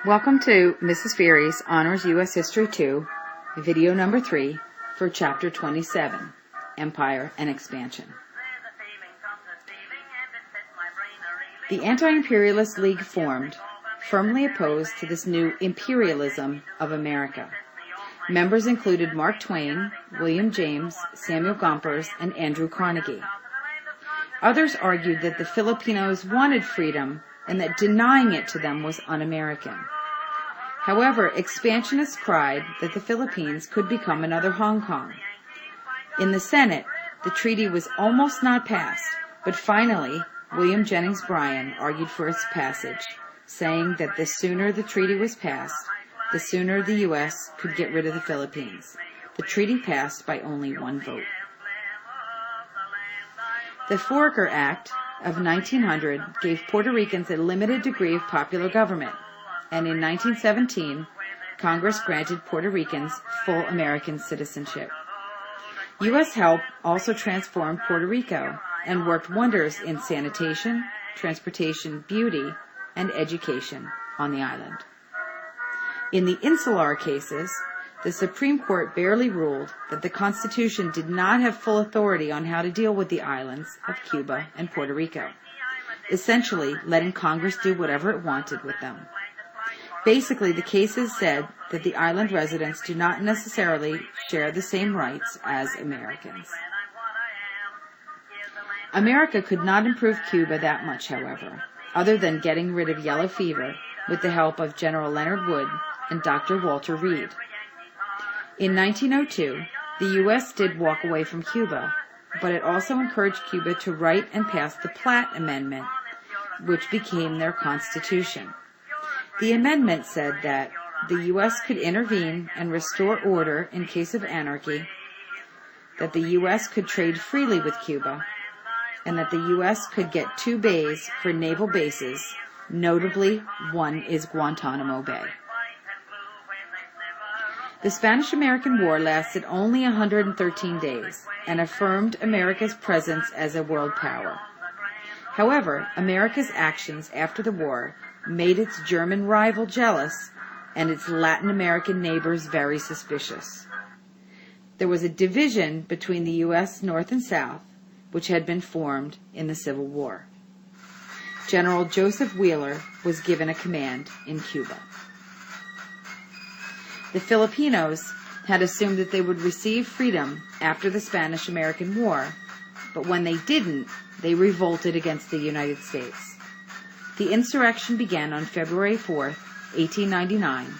Welcome to Mrs. Feighery's Honors U.S. History 2, video number 3 for Chapter 27, Empire and Expansion. The Anti-Imperialist League formed, firmly opposed to this new imperialism of America. Members included Mark Twain, William James, Samuel Gompers, and Andrew Carnegie. Others argued that the Filipinos wanted freedom and that denying it to them was un-American. However, expansionists cried that the Philippines could become another Hong Kong. In the Senate, the treaty was almost not passed, but finally, William Jennings Bryan argued for its passage, saying that the sooner the treaty was passed, the sooner the U.S. could get rid of the Philippines. The treaty passed by only one vote. The Foraker Act of 1900 gave Puerto Ricans a limited degree of popular government, and in 1917, Congress granted Puerto Ricans full American citizenship. U.S. help also transformed Puerto Rico and worked wonders in sanitation, transportation, beauty, and education on the island. In the insular cases, the Supreme Court barely ruled that the Constitution did not have full authority on how to deal with the islands of Cuba and Puerto Rico, essentially letting Congress do whatever it wanted with them. Basically, the cases said that the island residents do not necessarily share the same rights as Americans. America could not improve Cuba that much, however, other than getting rid of yellow fever with the help of General Leonard Wood and Dr. Walter Reed. In 1902, the U.S. did walk away from Cuba, but it also encouraged Cuba to write and pass the Platt Amendment, which became their constitution. The amendment said that the U.S. could intervene and restore order in case of anarchy, that the U.S. could trade freely with Cuba, and that the U.S. could get 2 bays for naval bases, notably one is Guantanamo Bay. The Spanish-American War lasted only 113 days and affirmed America's presence as a world power. However, America's actions after the war made its German rival jealous and its Latin American neighbors very suspicious. There was a division between the U.S. North and South, which had been formed in the Civil War. General Joseph Wheeler was given a command in Cuba. The Filipinos had assumed that they would receive freedom after the Spanish-American War, but when they didn't, they revolted against the United States. The insurrection began on February 4, 1899,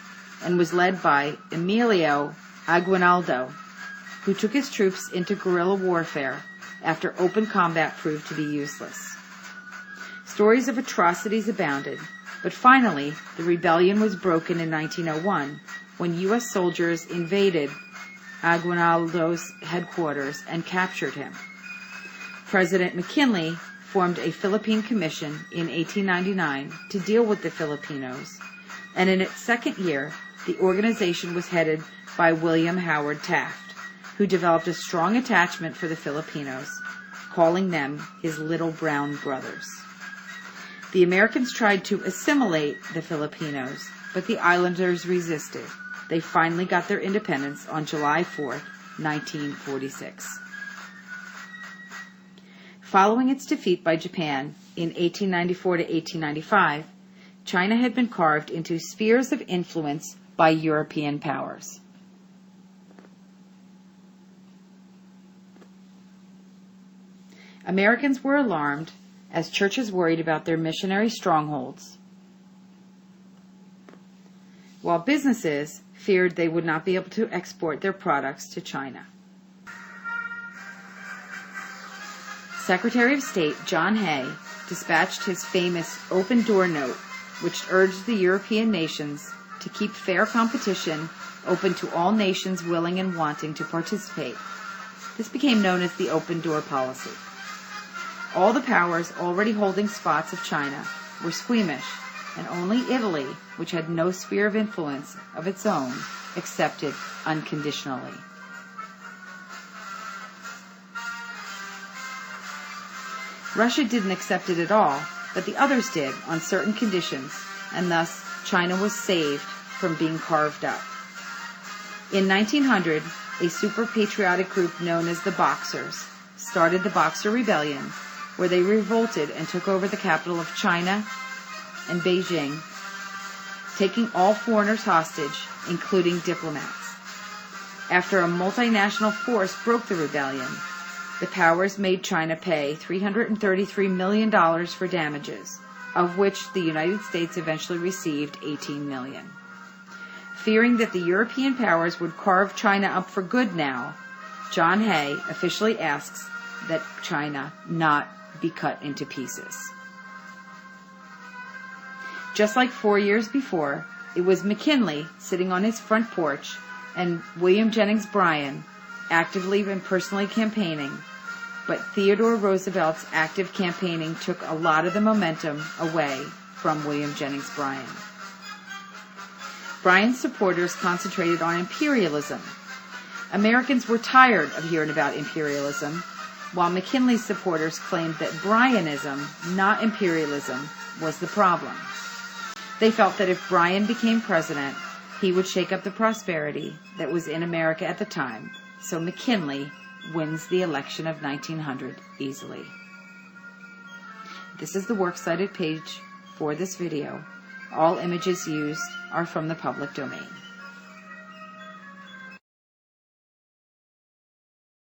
and was led by Emilio Aguinaldo, who took his troops into guerrilla warfare after open combat proved to be useless. Stories of atrocities abounded, but finally the rebellion was broken in 1901 when U.S. soldiers invaded Aguinaldo's headquarters and captured him. President McKinley formed a Philippine Commission in 1899 to deal with the Filipinos, and in its second year, the organization was headed by William Howard Taft, who developed a strong attachment for the Filipinos, calling them his little brown brothers. The Americans tried to assimilate the Filipinos, but the islanders resisted. They finally got their independence on July 4, 1946. Following its defeat by Japan in 1894 to 1895, China had been carved into spheres of influence by European powers. Americans were alarmed as churches worried about their missionary strongholds, while businesses feared they would not be able to export their products to China. Secretary of State John Hay dispatched his famous open door note, which urged the European nations to keep fair competition open to all nations willing and wanting to participate. This became known as the open door policy. All the powers already holding spots of China were squeamish, and only Italy, which had no sphere of influence of its own, accepted unconditionally. Russia didn't accept it at all, but the others did on certain conditions, and thus China was saved from being carved up. In 1900, a super patriotic group known as the Boxers started the Boxer Rebellion, where they revolted and took over the capital of China and Beijing, taking all foreigners hostage, including diplomats. After a multinational force broke the rebellion, the powers made China pay $333 million for damages, of which the United States eventually received $18 million. Fearing that the European powers would carve China up for good now, John Hay officially asks that China not be cut into pieces. Just like 4 years before, it was McKinley sitting on his front porch and William Jennings Bryan actively and personally campaigning, but Theodore Roosevelt's active campaigning took a lot of the momentum away from William Jennings Bryan. Bryan's supporters concentrated on imperialism. Americans were tired of hearing about imperialism, while McKinley's supporters claimed that Bryanism, not imperialism, was the problem. They felt that if Bryan became president, he would shake up the prosperity that was in America at the time, so McKinley wins the election of 1900 easily. This is the works cited page for this video. All images used are from the public domain.